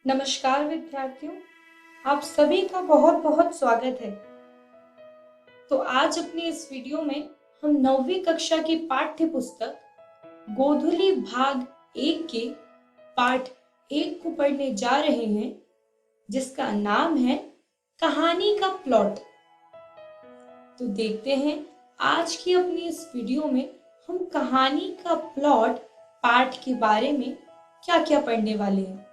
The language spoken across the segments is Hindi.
नमस्कार विद्यार्थियों, आप सभी का बहुत बहुत स्वागत है। तो आज अपनी इस वीडियो में हम 9वीं कक्षा की पाठ्य पुस्तक गोधुली भाग 1 के पाठ 1 को पढ़ने जा रहे हैं, जिसका नाम है कहानी का प्लॉट। तो देखते हैं आज की अपनी इस वीडियो में हम कहानी का प्लॉट पाठ के बारे में क्या-क्या पढ़ने वाले हैं।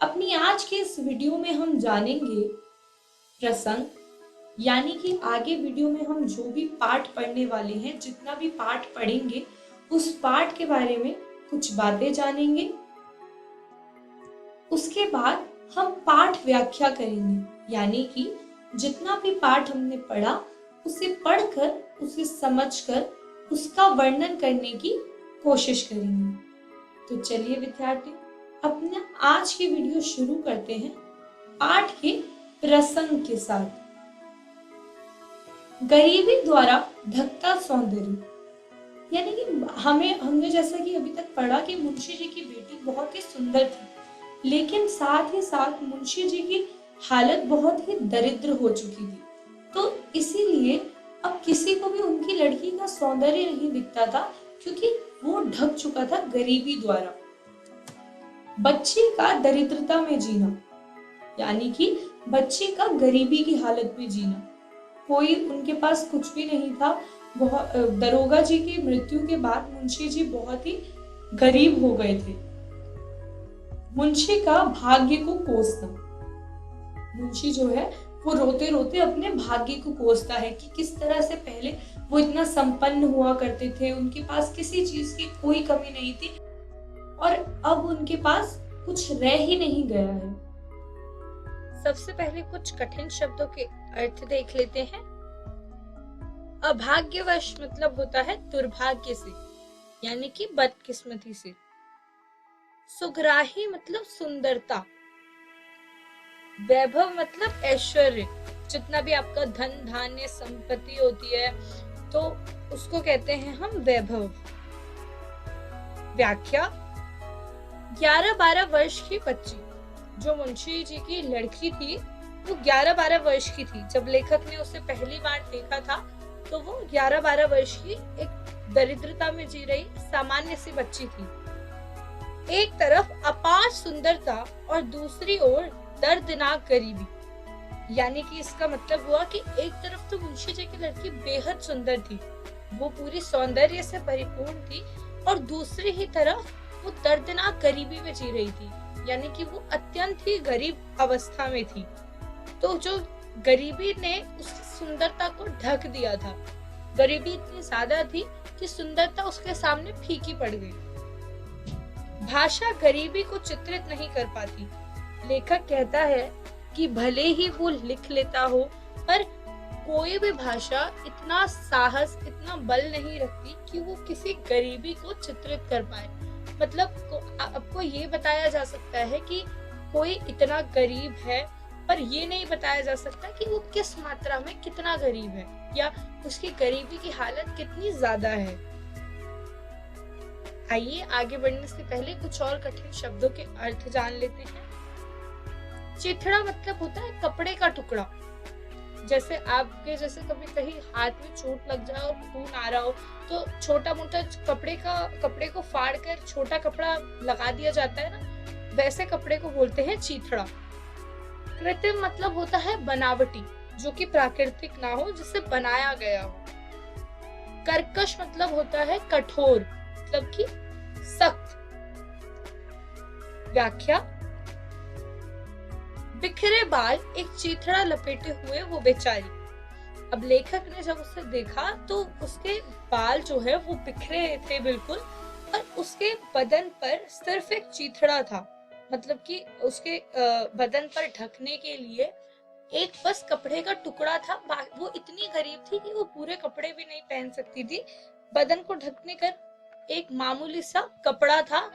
अपनी आज के इस वीडियो में हम जानेंगे प्रसंग, यानी कि आगे वीडियो में हम जो भी पाठ पढ़ने वाले हैं, जितना भी पाठ पढ़ेंगे उस पाठ के बारे में कुछ बातें जानेंगे। उसके बाद हम पाठ व्याख्या करेंगे, यानी कि जितना भी पाठ हमने पढ़ा उसे पढ़कर, उसे समझकर उसका वर्णन करने की कोशिश करेंगे। तो चलिए विद्यार्थी, अपना आज की वीडियो शुरू करते हैं पाठ के प्रसंग के साथ। गरीबी द्वारा ढकता सौंदर्य, यानी कि हमने जैसा कि अभी तक पढ़ा कि मुंशी जी की बेटी बहुत ही सुंदर थी, लेकिन साथ ही साथ मुंशी जी की हालत बहुत ही दरिद्र हो चुकी थी। तो इसीलिए अब किसी को भी उनकी लड़की का सौंदर्य नहीं दिखता था, क्योंकि वो ढक चुका था गरीबी द्वारा। बच्ची का दरिद्रता में जीना, यानी कि बच्ची का गरीबी की हालत में जीना। कोई उनके पास कुछ भी नहीं था। दरोगा जी की मृत्यु के बाद मुंशी जी बहुत ही गरीब हो गए थे। मुंशी का भाग्य को कोसना, मुंशी जो है वो रोते रोते अपने भाग्य को कोसता है कि किस तरह से पहले वो इतना संपन्न हुआ करते थे, उनके पास किसी चीज की कोई कमी नहीं थी, और अब उनके पास कुछ रह ही नहीं गया है। सबसे पहले कुछ कठिन शब्दों के अर्थ देख लेते हैं। अभाग्यवश मतलब होता है दुर्भाग्य से, यानी कि बदकिस्मती से। सुग्राही मतलब सुंदरता। वैभव मतलब ऐश्वर्य, जितना भी आपका धन धान्य संपत्ति होती है तो उसको कहते हैं हम वैभव। व्याख्या, 11-12 वर्ष की बच्ची, जो मुंशी जी की लड़की थी वो 11-12 वर्ष की थी। जब लेखक ने उसे पहली बार देखा था तो वो 11-12 वर्ष की एक दरिद्रता में जी रही सामान्य सी बच्ची थी। एक तरफ अपार सुंदरता और दूसरी ओर दर्दनाक गरीबी, यानी कि इसका मतलब हुआ कि एक तरफ तो मुंशी जी की लड़की बेहद सुंदर थी, वो पूरी सौंदर्य से परिपूर्ण थी, और दूसरी ही तरफ वो दर्दनाक गरीबी में जी रही थी, यानी कि वो अत्यंत ही गरीब अवस्था में थी। तो जो गरीबी ने उसकी सुंदरता को ढक दिया था, गरीबी इतनी ज्यादा थी कि सुंदरता उसके सामने फीकी पड़ गई। भाषा गरीबी को चित्रित नहीं कर पाती। लेखक कहता है कि भले ही वो लिख लेता हो, पर कोई भी भाषा इतना साहस, इतना बल नहीं रखती कि वो किसी गरीबी को चित्रित कर पाए। मतलब आपको ये बताया जा सकता है कि कोई इतना गरीब है, पर ये नहीं बताया जा सकता कि वो किस मात्रा में कितना गरीब है, या उसकी गरीबी की हालत कितनी ज्यादा है। आइए आगे बढ़ने से पहले कुछ और कठिन शब्दों के अर्थ जान लेते हैं। चिथड़ा मतलब होता है कपड़े का टुकड़ा। जैसे कभी कहीं हाथ में चोट लग जाए और खून आ रहा हो, तो छोटा मोटा कपड़े को फाड़ कर छोटा कपड़ा लगा दिया जाता है ना, वैसे कपड़े को बोलते हैं चीथड़ा। कृत्रिम मतलब होता है बनावटी, जो कि प्राकृतिक ना हो, जिसे बनाया गया हो। कर्कश मतलब होता है कठोर, मतलब कि सख्त। व्याख्या, बिखरे बाल एक चीथड़ा लपेटे हुए वो बेचारी। अब लेखक ने जब उसे देखा तो उसके बाल जो है वो बिखरे थे बिल्कुल, और उसके बदन पर सिर्फ एक चीथड़ा था, मतलब कि उसके बदन पर ढकने के लिए एक बस कपड़े का टुकड़ा था। वो इतनी गरीब थी कि वो पूरे कपड़े भी नहीं पहन सकती थी। बदन को ढकने का एक मामूली सा कपड़ा था,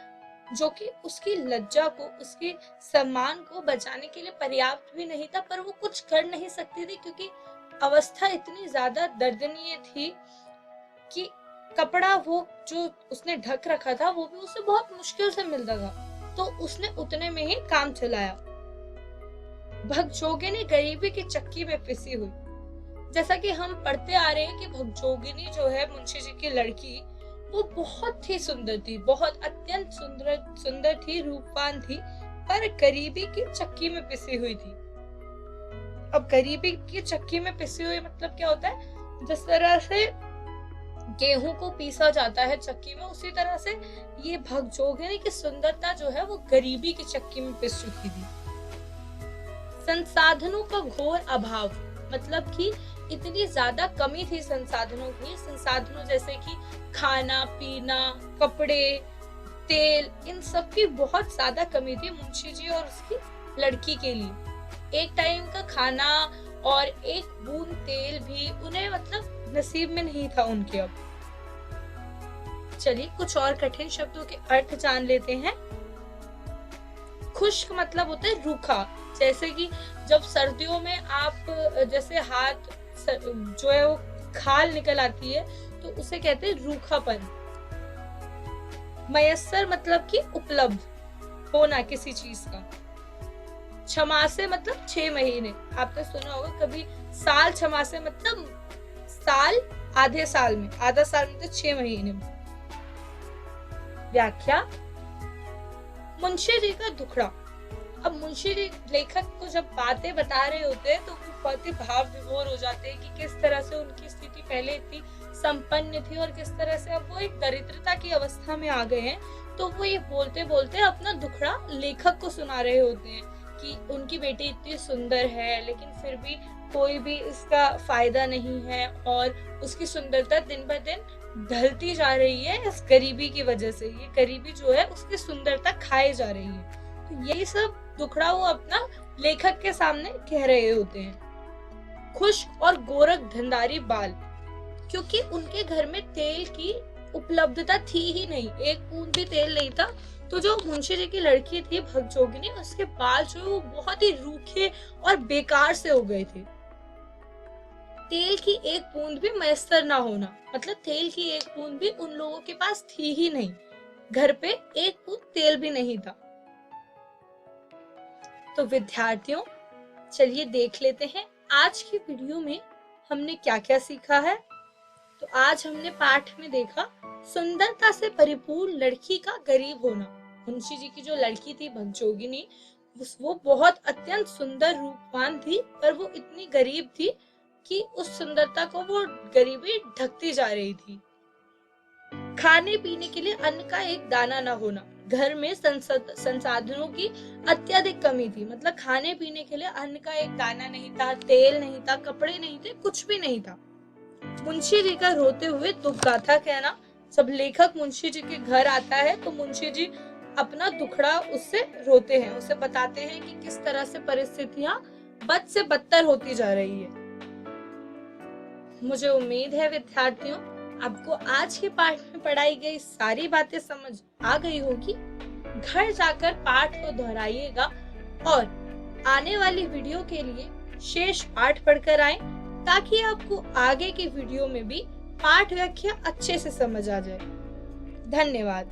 जो कि उसकी लज्जा को, उसके सम्मान को बचाने के लिए पर्याप्त भी नहीं था, पर वो कुछ कर नहीं सकती थी, क्योंकि अवस्था इतनी ज्यादा दर्दनीय थी कि कपड़ा वो जो उसने ढक रखा था वो भी उसे बहुत मुश्किल से मिलता था। तो उसने उतने में ही काम चलाया। भगजोगिनी गरीबी की चक्की में पिसी हुई। जैसा कि हम पढ़ते आ रहे हैं कि भगजोगिनी जो है मुंशी जी की लड़की, वो बहुत ही सुंदर थी, बहुत अत्यंत सुंदर थी, रूपवान थी, पर गरीबी की चक्की में पिसी हुई थी। अब गरीबी की चक्की में पिसी हुई मतलब क्या होता है? जिस तरह से गेहूं को पीसा जाता है चक्की में, उसी तरह से ये भगजोगिनी की सुंदरता जो है वो गरीबी की चक्की में पिस चुकी थी। संसाधनों का घोर अभाव, मतलब कि इतनी ज्यादा कमी थी संसाधनों की। संसाधनों जैसे कि खाना पीना, कपड़े, तेल, इन सब की बहुत ज्यादा कमी थी मुंशी जी और उसकी लड़की के लिए। एक टाइम का खाना और एक बूंद तेल भी उन्हें मतलब नसीब में नहीं था उनके। अब चलिए कुछ और कठिन शब्दों के अर्थ जान लेते हैं। खुश्क मतलब होता है रूखा, जैसे कि जब सर्दियों में आप जैसे हाथ जो है वो खाल निकल आती है तो उसे कहते हैं रूखापन। मयस्सर मतलब कि उपलब्ध होना किसी चीज का। छमासे मतलब 6 महीने, आपने सुना होगा कभी साल छमासे मतलब साल आधे साल में, आधा साल मतलब 6 महीने में। व्याख्या, मुंशी जी का दुखड़ा। अब मुंशी जी लेखक को जब बातें बता रहे होते हैं तो वो बहुत ही भाव विभोर हो जाते हैं कि किस तरह से उनकी स्थिति पहले इतनी संपन्न थी और किस तरह से अब वो एक दरिद्रता की अवस्था में आ गए हैं। तो वो ये बोलते बोलते अपना दुखड़ा लेखक को सुना रहे होते हैं कि उनकी बेटी इतनी सुंदर है लेकिन फिर भी कोई भी इसका फायदा नहीं है और उसकी सुंदरता दिन ब दिन ढलती जा रही है इस गरीबी की वजह से। ये गरीबी जो है उसकी सुंदरता खाए जा रही है। तो यही सब दुखड़ा वो अपना लेखक के सामने कह रहे होते हैं। खुश्क और गोरख धंधारी बाल, क्योंकि उनके घर में तेल की उपलब्धता थी ही नहीं, एक बूंद भी तेल नहीं था। तो जो मुंशी जी की लड़की थी भगजोगिनी, उसके बाल जो है वो बहुत ही रूखे और बेकार से हो गए थे। तेल की एक बूंद भी मयस्सर ना होना, मतलब तेल की एक बूंद भी उन लोगों के पास थी ही नहीं, घर पे एक बूंद तेल भी नहीं था। तो विद्यार्थियों, चलिए देख लेते हैं आज की वीडियो में हमने क्या क्या सीखा है। तो आज हमने पाठ में देखा सुंदरता से परिपूर्ण लड़की का गरीब होना। मुंशी जी की जो लड़की थी भगजोगिनी, वो बहुत अत्यंत सुंदर रूपवान थी, पर वो इतनी गरीब थी कि उस सुंदरता को वो गरीबी ढकती जा रही थी। खाने पीने के लिए अन्न का एक दाना न होना, घर में संसाधनों की अत्यधिक कमी थी, मतलब खाने पीने के लिए अन्न का एक दाना नहीं था, तेल नहीं था, कपड़े नहीं थे, कुछ भी नहीं था। मुंशी जी का रोते हुए दुख गाथा कहना, जब लेखक मुंशी जी के घर आता है तो मुंशी जी अपना दुखड़ा उससे रोते हैं, उसे बताते हैं कि किस तरह से परिस्थितियां बद से बदतर होती जा रही है। मुझे उम्मीद है विद्यार्थियों आपको आज के पाठ में पढ़ाई गई सारी बातें समझ आ गई होगी। घर जाकर पाठ को दोहराइएगा और आने वाली वीडियो के लिए शेष पाठ पढ़कर आएं, ताकि आपको आगे की वीडियो में भी पाठ व्याख्या अच्छे से समझ आ जाए। धन्यवाद।